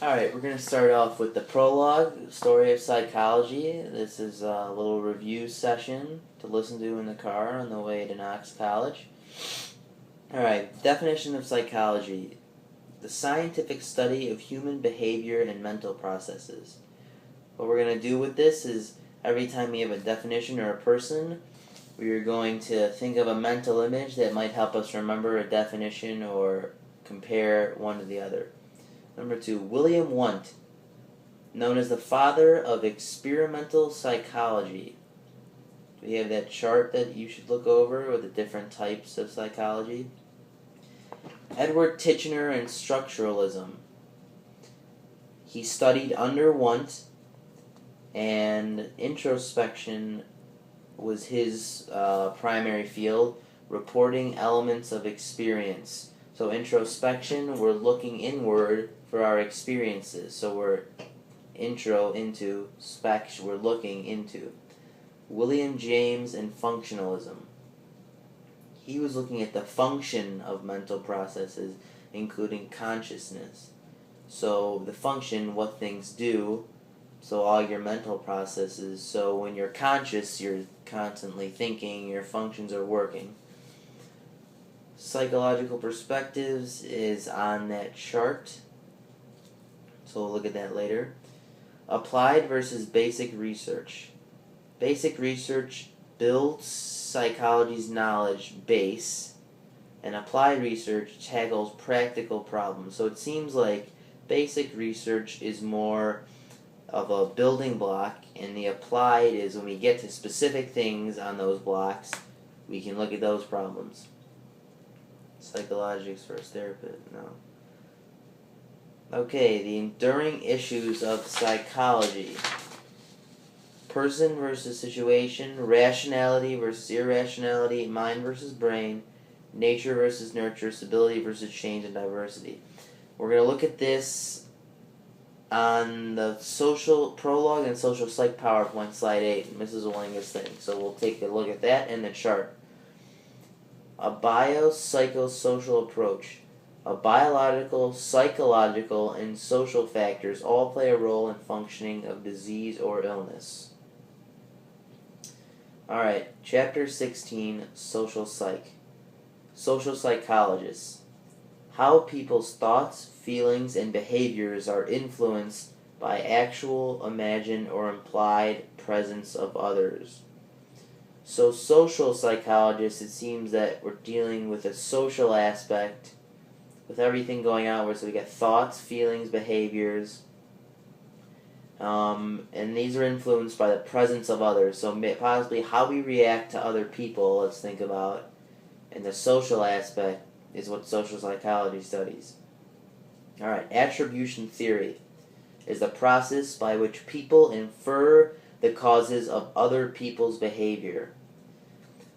Alright, we're going to start off with the prologue, Story of Psychology. This is a little review session to listen to in the car on the way to Knox College. Alright, definition of psychology. The scientific study of human behavior and mental processes. What we're going to do with this is every time we have a definition or a person, we are going to think of a mental image that might help us remember a definition or compare one to the other. Number 2, William Wundt, known as the father of experimental psychology. We have that chart that you should look over with the different types of psychology. Edward Titchener and structuralism. He studied under Wundt, and introspection was his primary field, reporting elements of experience. So introspection, we're looking inward for our experiences. So we're intro into, spec, we're looking into. William James and functionalism. He was looking at the function of mental processes, including consciousness. So the function, what things do, so all your mental processes. So when you're conscious, you're constantly thinking, your functions are working. Psychological perspectives is on that chart, so we'll look at that later. Applied versus basic research. Basic research builds psychology's knowledge base, and applied research tackles practical problems. So it seems like basic research is more of a building block, and the applied is when we get to specific things on those blocks, we can look at those problems. Psychologics first therapist, no. Okay, the enduring issues of psychology. Person versus situation, rationality versus irrationality, mind versus brain, nature versus nurture, stability versus change and diversity. We're going to look at this on the social prologue and social psych PowerPoint, slide 8, Mrs. Olenga's thing. So we'll take a look at that and the chart. A biopsychosocial approach. A biological, psychological, and social factors all play a role in functioning of disease or illness. Alright, Chapter 16, Social Psych. Social psychologists. How people's thoughts, feelings, and behaviors are influenced by actual, imagined, or implied presence of others. So social psychologists, it seems that we're dealing with a social aspect with everything going on where so we get thoughts, feelings, behaviors, and these are influenced by the presence of others. So possibly how we react to other people, let's think about, and the social aspect is what social psychology studies. Alright, attribution theory is the process by which people infer the causes of other people's behavior.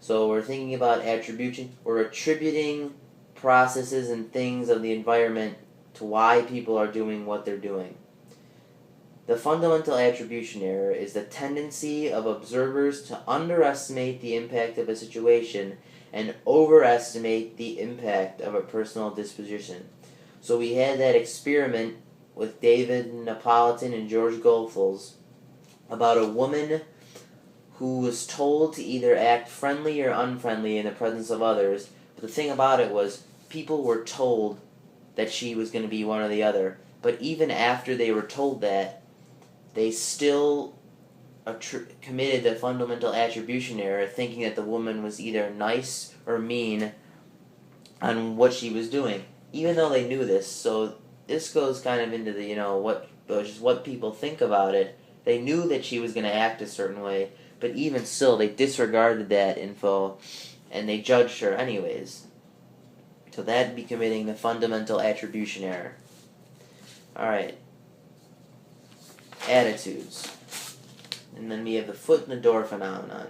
So we're thinking about attribution, we're attributing processes and things of the environment to why people are doing what they're doing. The fundamental attribution error is the tendency of observers to underestimate the impact of a situation and overestimate the impact of a personal disposition. So we had that experiment with David Napolitan and George Goethals about a woman who was told to either act friendly or unfriendly in the presence of others. But the thing about it was, people were told that she was going to be one or the other. But even after they were told that, they still committed the fundamental attribution error, thinking that the woman was either nice or mean on what she was doing, even though they knew this. So this goes kind of into the, what people think about it. They knew that she was going to act a certain way, but even still, they disregarded that info, and they judged her anyways. So that'd be committing the fundamental attribution error. Alright. Attitudes. And then we have the foot in the door phenomenon.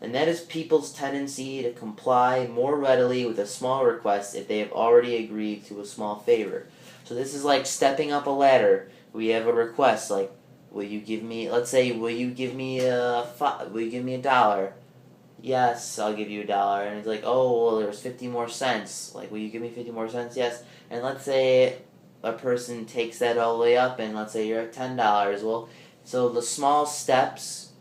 And that is people's tendency to comply more readily with a small request if they have already agreed to a small favor. So this is like stepping up a ladder. We have a request like, will you give me, let's say, will you give me $1? Yes, I'll give you $1. And it's like, oh, well, there's 50 more cents. Like, will you give me 50 more cents? Yes. And let's say a person takes that all the way up, and let's say you're at $10. Well, so the small steps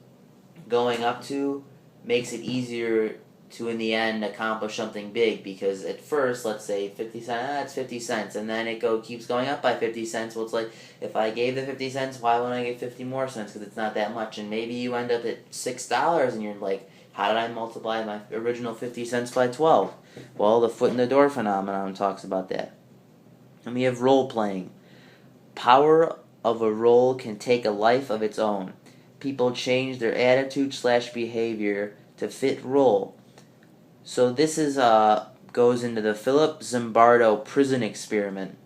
going up to makes it easier to, in the end, accomplish something big, because at first, let's say 50 cents, it's 50 cents, and then it keeps going up by 50 cents. Well, it's like, if I gave the 50 cents, why wouldn't I get 50 more cents? Because it's not that much, and maybe you end up at $6, and you're like, how did I multiply my original 50 cents by 12? Well, the foot in the door phenomenon talks about that. And we have role playing. Power of a role can take a life of its own. People change their attitude/behavior to fit role. So this is goes into the Philip Zimbardo prison experiment,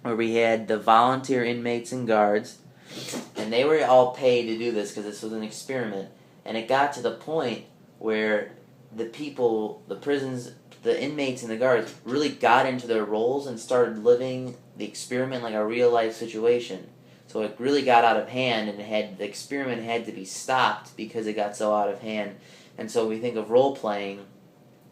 where we had the volunteer inmates and guards, and they were all paid to do this because this was an experiment. And it got to the point where the people, the prisons, the inmates and the guards really got into their roles and started living the experiment like a real life situation. So it really got out of hand, and the experiment had to be stopped because it got so out of hand. And so we think of role playing,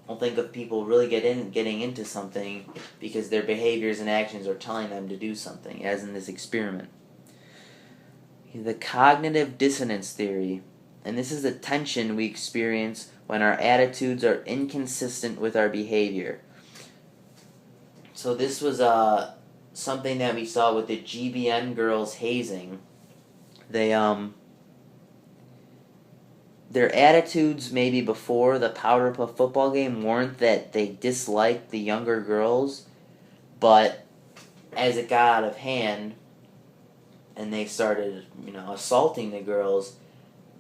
we'll think of people really getting into something because their behaviors and actions are telling them to do something, as in this experiment. The cognitive dissonance theory, and this is the tension we experience when our attitudes are inconsistent with our behavior. So this was something that we saw with the GBN girls hazing. Their attitudes maybe before the Powder Puff football game weren't that they disliked the younger girls, but as it got out of hand and they started, assaulting the girls,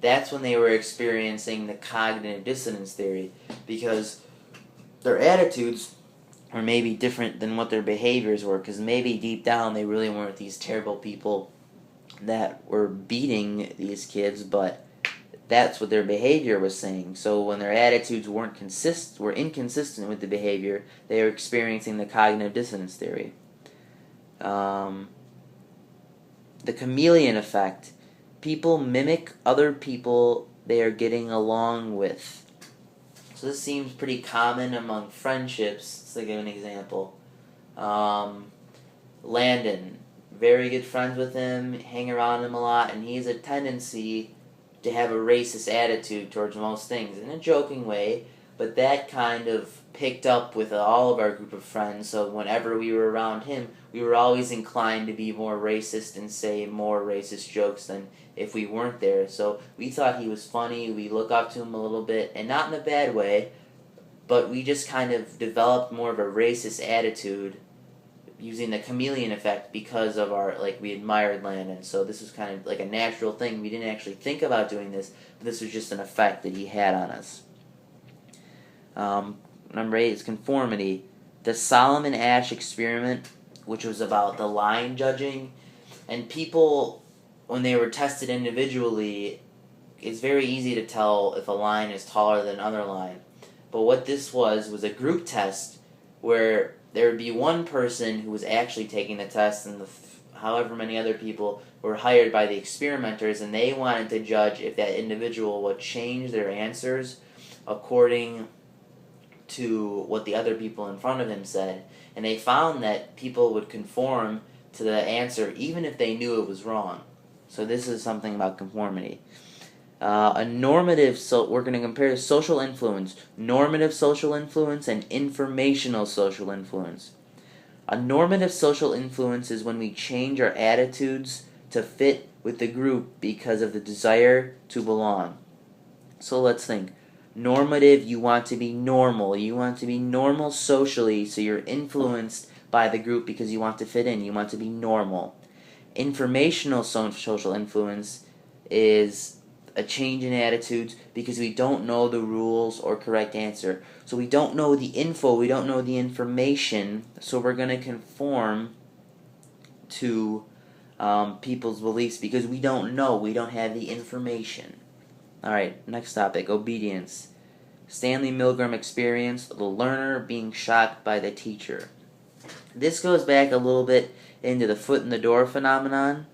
that's when they were experiencing the cognitive dissonance theory, because their attitudes were maybe different than what their behaviors were, because maybe deep down they really weren't these terrible people that were beating these kids, but that's what their behavior was saying. So when their attitudes were inconsistent with the behavior, they were experiencing the cognitive dissonance theory. The chameleon effect. People mimic other people they are getting along with. So this seems pretty common among friendships. Let's give an example. Landon, very good friends with him, hang around him a lot, and he has a tendency to have a racist attitude towards most things, in a joking way, but that kind of picked up with all of our group of friends, so whenever we were around him, we were always inclined to be more racist and say more racist jokes than if we weren't there. So we thought he was funny, we look up to him a little bit, and not in a bad way, but we just kind of developed more of a racist attitude using the chameleon effect because of we admired Landon. So this was kind of like a natural thing. We didn't actually think about doing this, but this was just an effect that he had on us. Number 8 is conformity. The Solomon Asch experiment, which was about the line judging, and people, when they were tested individually, it's very easy to tell if a line is taller than another line. But what this was a group test where there would be one person who was actually taking the test, and however many other people were hired by the experimenters, and they wanted to judge if that individual would change their answers according to what the other people in front of him said. And they found that people would conform to the answer even if they knew it was wrong. So this is something about conformity. We're going to compare social influence, normative social influence, and informational social influence. A normative social influence is when we change our attitudes to fit with the group because of the desire to belong. So let's think. Normative, you want to be normal. You want to be normal socially, so you're influenced by the group because you want to fit in. You want to be normal. Informational social influence is a change in attitudes because we don't know the rules or correct answer. So we don't know the info, we don't know the information, so we're going to conform to people's beliefs because we don't know, we don't have the information. Alright, next topic, obedience. Stanley Milgram experience, the learner being shocked by the teacher. This goes back a little bit into the foot in the door phenomenon,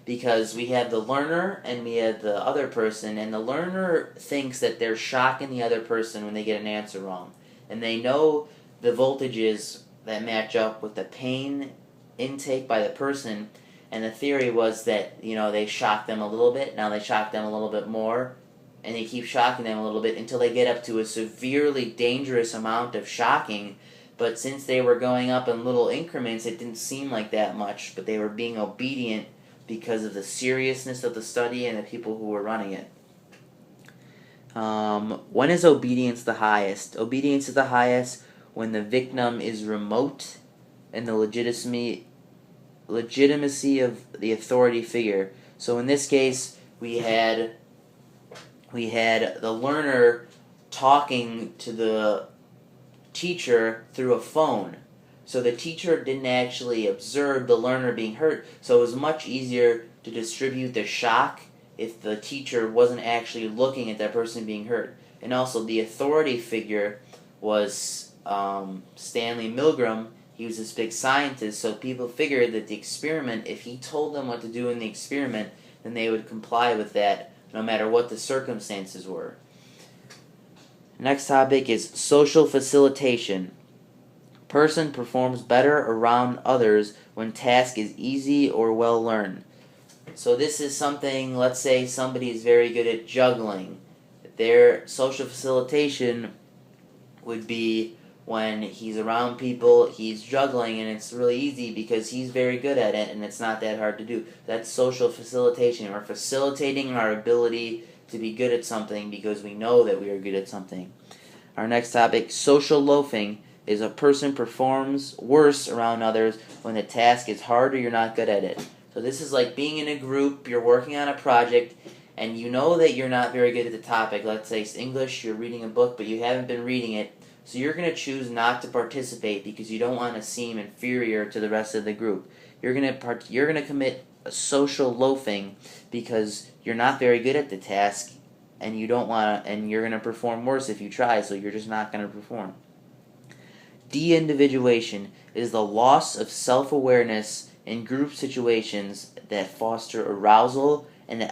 because we have the learner and we have the other person, and the learner thinks that they're shocking the other person when they get an answer wrong. And they know the voltages that match up with the pain intake by the person, and the theory was that, they shock them a little bit, now they shock them a little bit more, and they keep shocking them a little bit until they get up to a severely dangerous amount of shocking. But since they were going up in little increments, it didn't seem like that much, but they were being obedient because of the seriousness of the study and the people who were running it. When is obedience the highest? Obedience is the highest when the victim is remote and the legitimacy of the authority figure. So in this case, we had the learner talking to the teacher through a phone. So the teacher didn't actually observe the learner being hurt, so it was much easier to distribute the shock if the teacher wasn't actually looking at that person being hurt. And also the authority figure was Stanley Milgram. He was this big scientist, so people figured that the experiment, if he told them what to do in the experiment, then they would comply with that no matter what the circumstances were. Next topic is social facilitation. Person performs better around others when task is easy or well learned. So this is something, let's say somebody is very good at juggling. Their social facilitation would be when he's around people, he's juggling, and it's really easy because he's very good at it and it's not that hard to do. That's social facilitation. We're facilitating our ability to be good at something because we know that we are good at something. Our next topic, social loafing, is a person performs worse around others when the task is hard or you're not good at it. So this is like being in a group, you're working on a project, and you know that you're not very good at the topic. Let's say it's English, you're reading a book, but you haven't been reading it, so you're going to choose not to participate because you don't want to seem inferior to the rest of the group. You're going to commit a social loafing because you're not very good at the task, and you don't want to, and you're going to perform worse if you try, so you're just not going to perform. De-individuation is the loss of self-awareness in group situations that foster arousal and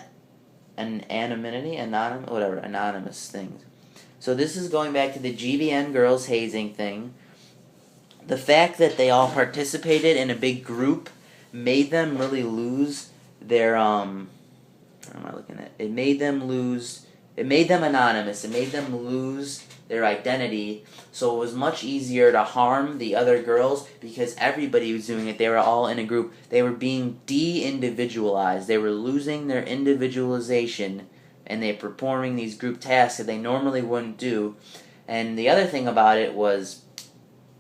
anonymous things. So this is going back to the GBN girls hazing thing. The fact that they all participated in a big group made them really lose their It made them anonymous. It made them lose their identity. So it was much easier to harm the other girls because everybody was doing it. They were all in a group. They were being de-individualized. They were losing their individualization, and they were performing these group tasks that they normally wouldn't do. And the other thing about it was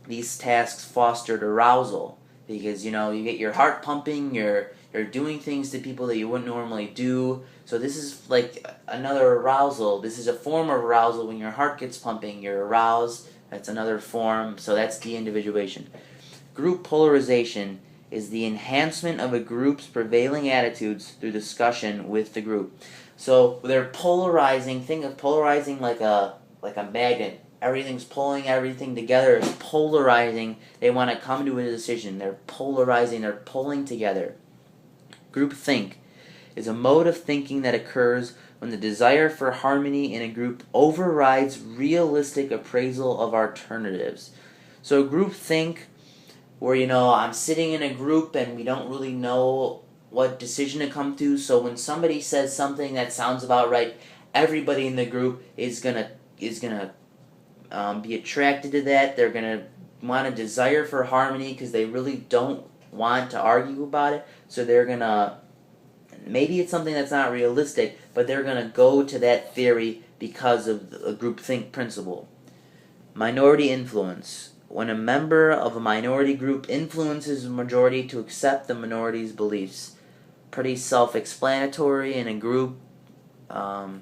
these tasks fostered arousal because, you get your heart pumping, you're doing things to people that you wouldn't normally do. So this is like another arousal. This is a form of arousal. When your heart gets pumping, you're aroused. That's another form. So that's de-individuation. Group polarization is the enhancement of a group's prevailing attitudes through discussion with the group. So they're polarizing. Think of polarizing like a magnet. Everything's pulling everything together. It's polarizing. They want to come to a decision. They're polarizing. They're pulling together. Groupthink is a mode of thinking that occurs when the desire for harmony in a group overrides realistic appraisal of alternatives. So groupthink, where I'm sitting in a group and we don't really know what decision to come to, so when somebody says something that sounds about right, everybody in the group is gonna be attracted to that. They're gonna want a desire for harmony because they really don't want to argue about it, so they're gonna, maybe it's something that's not realistic, but they're gonna go to that theory because of the groupthink principle. Minority influence. When a member of a minority group influences the majority to accept the minority's beliefs. Pretty self-explanatory in a group. We're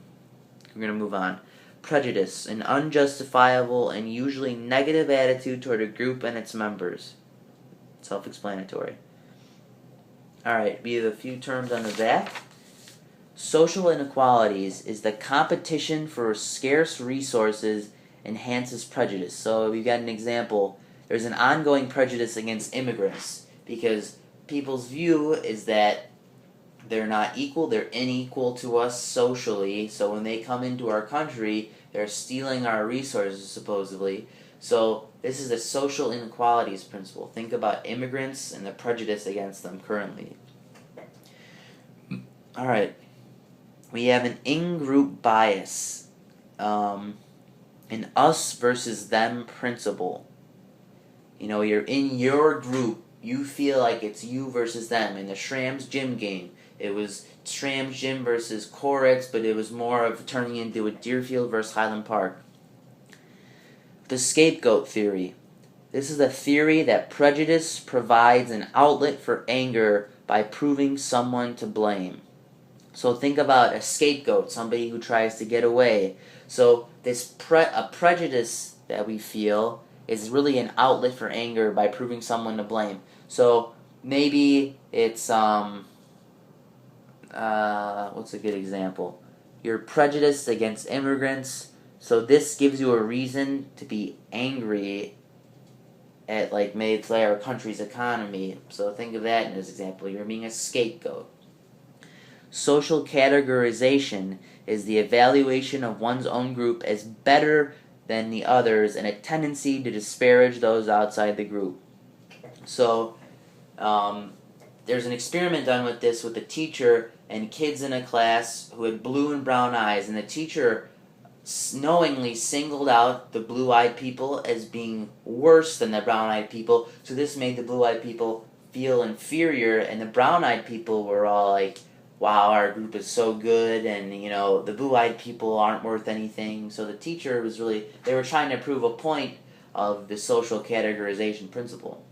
gonna move on. Prejudice, an unjustifiable and usually negative attitude toward a group and its members. Self-explanatory. Alright, we have a few terms under that. Social inequalities is the competition for scarce resources enhances prejudice. So we've got an example. There's an ongoing prejudice against immigrants because people's view is that they're not equal, they're unequal to us socially, so when they come into our country, they're stealing our resources, supposedly. So this is the social inequalities principle. Think about immigrants and the prejudice against them currently. All right. We have an in-group bias, an us versus them principle. You're in your group. You feel like it's you versus them. In the Shram's Gym game, it was Shram's Gym versus Koretz, but it was more of turning into a Deerfield versus Highland Park. The scapegoat theory. This is a theory that prejudice provides an outlet for anger by proving someone to blame. So think about a scapegoat, somebody who tries to get away. So this a prejudice that we feel is really an outlet for anger by proving someone to blame. So maybe it's what's a good example? You're prejudiced against immigrants, so this gives you a reason to be angry at maybe our country's economy. So think of that as an example. You're being a scapegoat. Social categorization is the evaluation of one's own group as better than the others and a tendency to disparage those outside the group. So there's an experiment done with this with a teacher and kids in a class who had blue and brown eyes, and the teacher knowingly singled out the blue-eyed people as being worse than the brown-eyed people, so this made the blue-eyed people feel inferior, and the brown-eyed people were all like, wow, our group is so good, and the blue-eyed people aren't worth anything. So the teacher was they were trying to prove a point of the social categorization principle.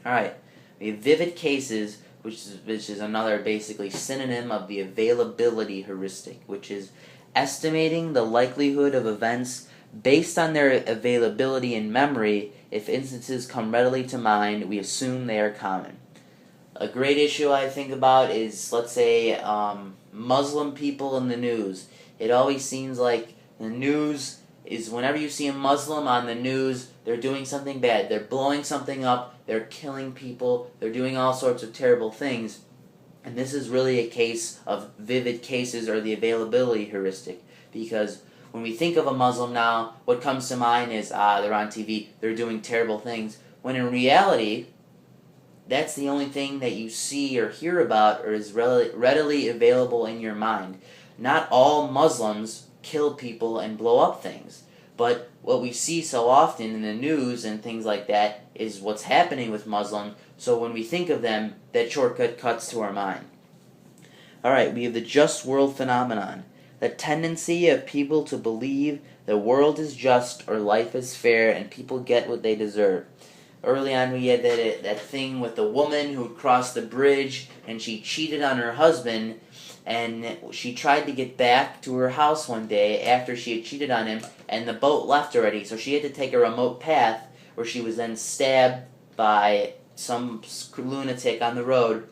Alright, we have vivid cases, which is another basically synonym of the availability heuristic, which is estimating the likelihood of events based on their availability in memory. If instances come readily to mind, we assume they are common. A great issue I think about is, let's say, Muslim people in the news. It always seems like the news is, whenever you see a Muslim on the news, they're doing something bad. They're blowing something up. They're killing people. They're doing all sorts of terrible things. And this is really a case of vivid cases, or the availability heuristic. Because when we think of a Muslim now, what comes to mind is, they're on TV, they're doing terrible things. When in reality, that's the only thing that you see or hear about or is readily available in your mind. Not all Muslims kill people and blow up things. But what we see so often in the news and things like that is what's happening with Muslims. So when we think of them, that shortcut cuts to our mind. Alright, we have the just world phenomenon. The tendency of people to believe the world is just or life is fair and people get what they deserve. Early on we had that thing with the woman who crossed the bridge and she cheated on her husband, and she tried to get back to her house one day after she had cheated on him, and the boat left already, so she had to take a remote path where she was then stabbed by some lunatic on the road.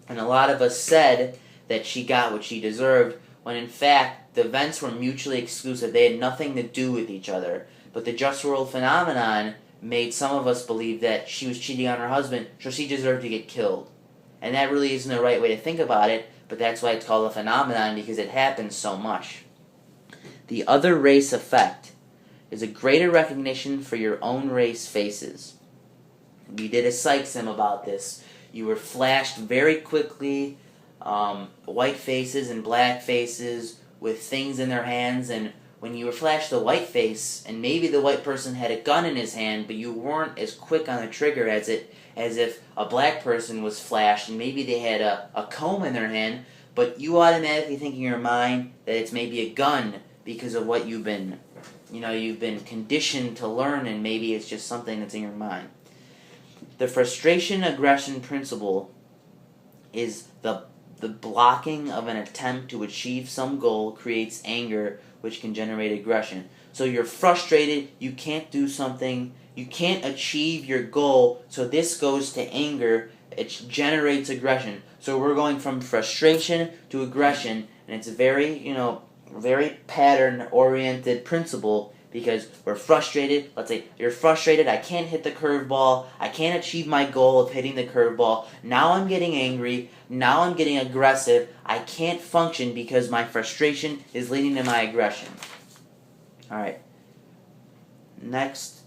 And a lot of us said that she got what she deserved, when in fact the events were mutually exclusive. They had nothing to do with each other. But the just world phenomenon made some of us believe that she was cheating on her husband, so she deserved to get killed. And that really isn't the right way to think about it, but that's why it's called a phenomenon, because it happens so much. The other race effect is a greater recognition for your own race faces. We did a psych sim about this. You were flashed very quickly, white faces and black faces with things in their hands, and when you were flashed the white face, and maybe the white person had a gun in his hand, but you weren't as quick on the trigger as if a black person was flashed, and maybe they had a comb in their hand, but you automatically think in your mind that it's maybe a gun because of what you've been conditioned to learn, and maybe it's just something that's in your mind. The frustration aggression principle is the blocking of an attempt to achieve some goal creates anger, which can generate aggression. So you're frustrated, you can't do something, you can't achieve your goal, so this goes to anger, it generates aggression. So we're going from frustration to aggression, and it's a very pattern-oriented principle, because we're frustrated. Let's say you're frustrated, I can't hit the curveball, I can't achieve my goal of hitting the curveball, now I'm getting angry, now I'm getting aggressive, I can't function because my frustration is leading to my aggression. Alright, next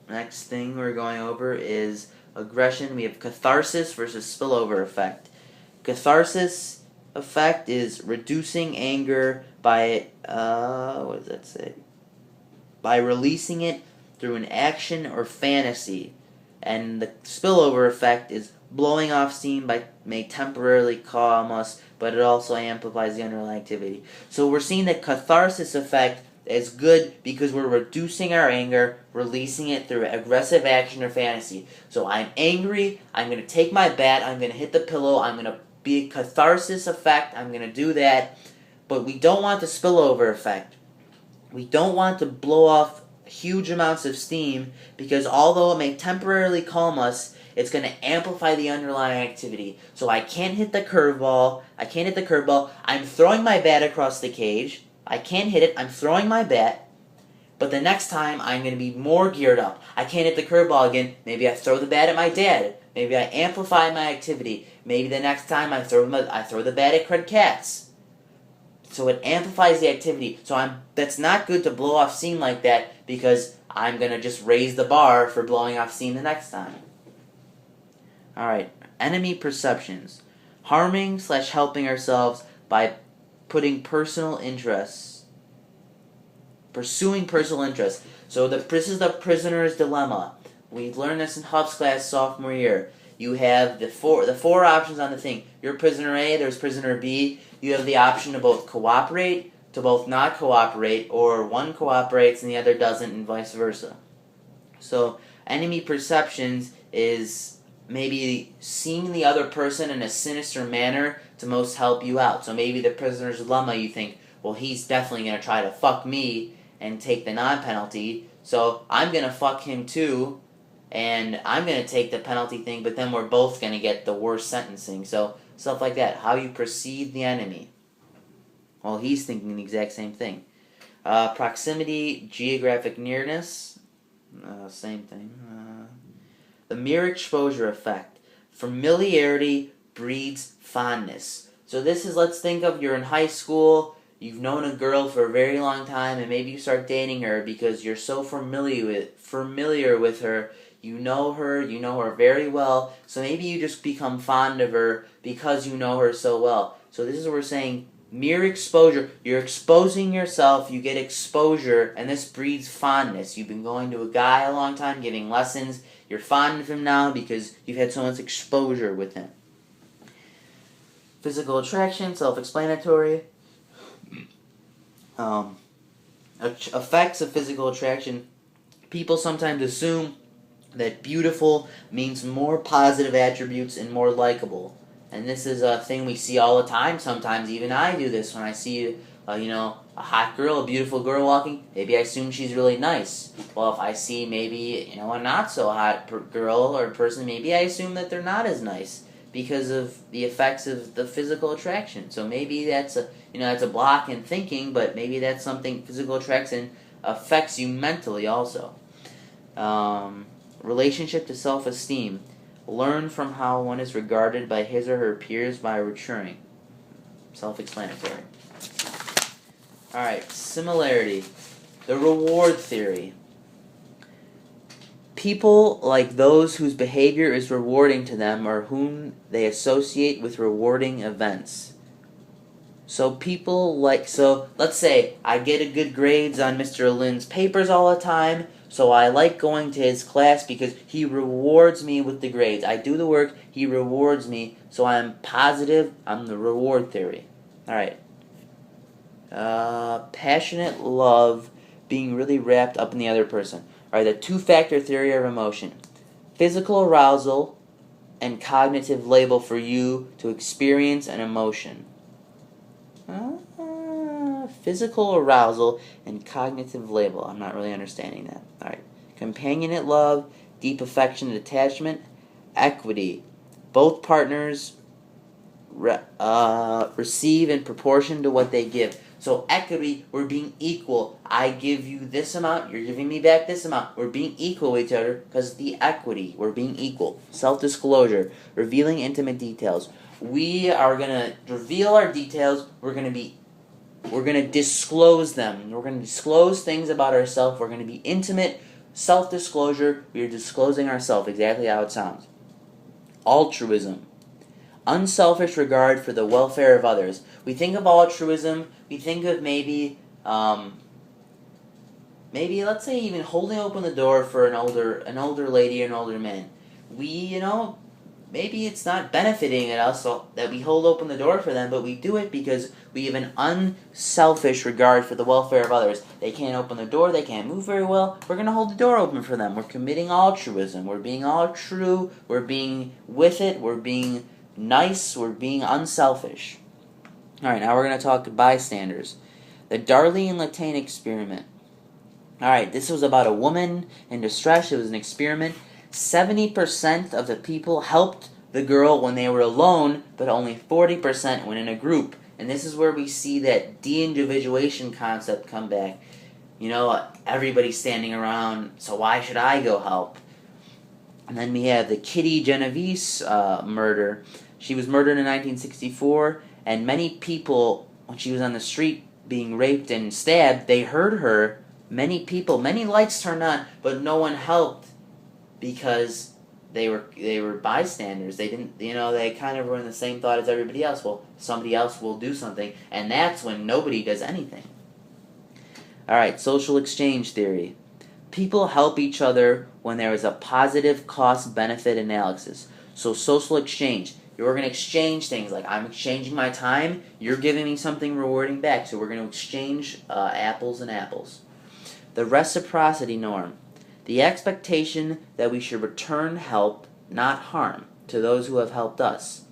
Next thing we're going over is aggression. We have catharsis versus spillover effect. Catharsis effect is reducing anger by, what does that say? By releasing it through an action or fantasy. And the spillover effect is blowing off steam may temporarily calm us, but it also amplifies the underlying activity. So we're seeing the catharsis effect is good because we're reducing our anger, releasing it through aggressive action or fantasy. So I'm angry, I'm going to take my bat, I'm going to hit the pillow, I'm going to be a catharsis effect, I'm going to do that. But we don't want the spillover effect. We don't want to blow off huge amounts of steam because although it may temporarily calm us, it's going to amplify the underlying activity. So I can't hit the curveball. I'm throwing my bat across the cage. I can't hit it. I'm throwing my bat. But the next time, I'm going to be more geared up. I can't hit the curveball again. Maybe I throw the bat at my dad. Maybe I amplify my activity. Maybe the next time I throw the bat at Cred Cats. So it amplifies the activity. So that's not good to blow off steam like that because I'm going to just raise the bar for blowing off steam the next time. Alright, enemy perceptions. Harming/helping ourselves by putting personal interests. Pursuing personal interests. So this is the prisoner's dilemma. We learned this in Huff's class sophomore year. You have the four options on the thing. You're prisoner A, there's prisoner B. You have the option to both cooperate, to both not cooperate, or one cooperates and the other doesn't, and vice versa. So enemy perceptions is maybe seeing the other person in a sinister manner to most help you out. So maybe the prisoner's dilemma, you think, well, he's definitely going to try to fuck me and take the non-penalty, so I'm going to fuck him too, and I'm going to take the penalty thing, but then we're both going to get the worst sentencing. So stuff like that. How you perceive the enemy. Well, he's thinking the exact same thing. Proximity, geographic nearness. Same thing. The mere exposure effect. Familiarity breeds fondness. So this is, let's think of you're in high school, you've known a girl for a very long time, and maybe you start dating her because you're so familiar with her. You know her very well, so maybe you just become fond of her because you know her so well. So this is what we're saying, mere exposure. You're exposing yourself, you get exposure, and this breeds fondness. You've been going to a guy a long time, giving lessons. You're fond of him now because you've had so much exposure with him. Physical attraction, self-explanatory. Effects of physical attraction. People sometimes assume that beautiful means more positive attributes and more likable. And this is a thing we see all the time. Sometimes even I do this when I see, a hot girl, a beautiful girl walking. Maybe I assume she's really nice. Well, if I see maybe, a not so hot girl or person, maybe I assume that they're not as nice because of the effects of the physical attraction. So maybe that's a block in thinking, but maybe that's something physical attraction affects you mentally also. Relationship to self-esteem. Learn from how one is regarded by his or her peers by maturing. Self-explanatory. Alright, similarity. The reward theory. People like those whose behavior is rewarding to them or whom they associate with rewarding events. So let's say I get good grades on Mr. Lin's papers all the time, so I like going to his class because he rewards me with the grades. I do the work, he rewards me, so I'm positive on the reward theory. Alright. Passionate love, being really wrapped up in the other person. Alright, the two-factor theory of emotion. Physical arousal and cognitive label for you to experience an emotion. Physical arousal and cognitive label. I'm not really understanding that. Alright. Companionate love, deep affection and attachment, equity. Both partners receive in proportion to what they give. So equity, we're being equal. I give you this amount, you're giving me back this amount. We're being equal with each other because the equity. We're being equal. Self-disclosure, revealing intimate details. We are going to reveal our details. We're going to be We're going to disclose them. We're going to disclose things about ourselves. We're going to be intimate. Self-disclosure. We are disclosing ourselves, exactly how it sounds. Altruism. Unselfish regard for the welfare of others. We think of altruism, we think of maybe let's say even holding open the door for an older lady or an older man. Maybe it's not benefiting us that we hold open the door for them, but we do it because we have an unselfish regard for the welfare of others. They can't open the door, they can't move very well, we're going to hold the door open for them. We're committing altruism, we're being all true, we're being with it, we're being nice, we're being unselfish. Alright, now we're going to talk bystanders. The Darlene Latane experiment. Alright, this was about a woman in distress. It was an experiment. 70% of the people helped the girl when they were alone, but only 40% when in a group. And this is where we see that de-individuation concept come back. Everybody's standing around, so why should I go help? And then we have the Kitty Genovese murder. She was murdered in 1964, and many people, when she was on the street being raped and stabbed, they heard her. Many lights turned on, but no one helped because they were bystanders. They didn't, they kind of were in the same thought as everybody else. Well, somebody else will do something, and that's when nobody does anything. All right, social exchange theory. People help each other when there is a positive cost-benefit analysis. So social exchange. You're going to exchange things like I'm exchanging my time, you're giving me something rewarding back. So we're going to exchange apples and apples. The reciprocity norm. The expectation that we should return help, not harm, to those who have helped us.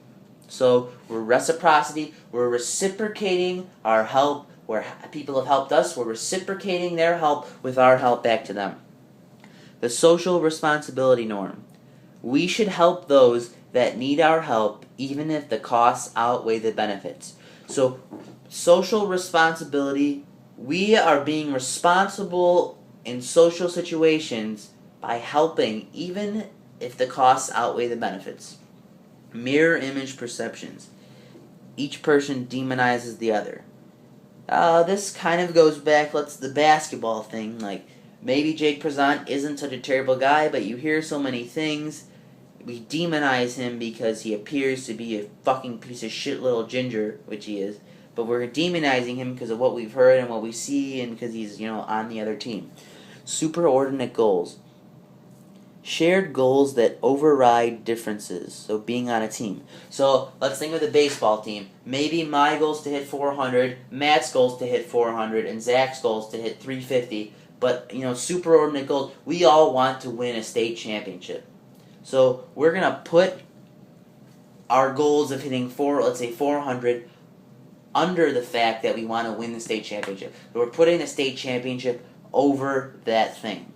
So we're reciprocity. We're reciprocating our help. Where people have helped us, we're reciprocating their help with our help back to them. The social responsibility norm. We should help those that need our help even if the costs outweigh the benefits. So social responsibility, we are being responsible in social situations by helping even if the costs outweigh the benefits. Mirror image perceptions. Each person demonizes the other. This kind of goes back, the basketball thing, like maybe Jake Prezant isn't such a terrible guy, but you hear so many things, we demonize him because he appears to be a fucking piece of shit little ginger, which he is, but we're demonizing him because of what we've heard and what we see and because he's, on the other team. Superordinate goals. Shared goals that override differences, so being on a team. So let's think of the baseball team. Maybe my goal is to hit 400, Matt's goal is to hit 400, and Zach's goal is to hit 350. But, superordinate goals, we all want to win a state championship. So we're going to put our goals of hitting 400 under the fact that we want to win the state championship. So we're putting the state championship over that thing.